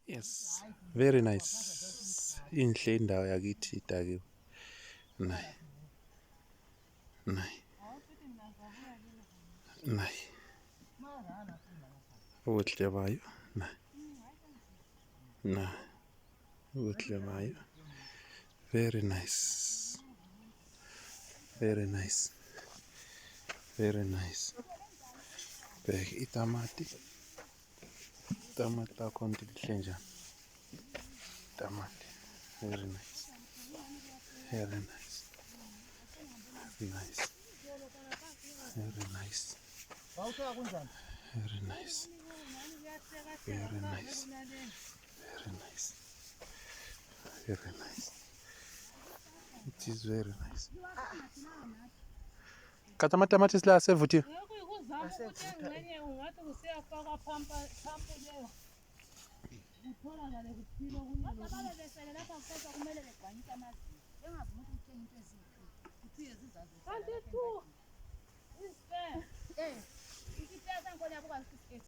Yes, very nice. Inhle indawo yakithi idakiwe. Nayi. Nayi. Nayi. Ubuhle bayo. Nayi. Nayi. Ubuhle bayo. Very nice. Very nice. Very nice. Bheka itamati. Itamati lakho lihle njani? Itamati. Very nice. Very nice. Nice. Very nice. Very nice. Very nice. Very nice. Very nice. It is very nice. Kata matamatisi la asevuthiwe.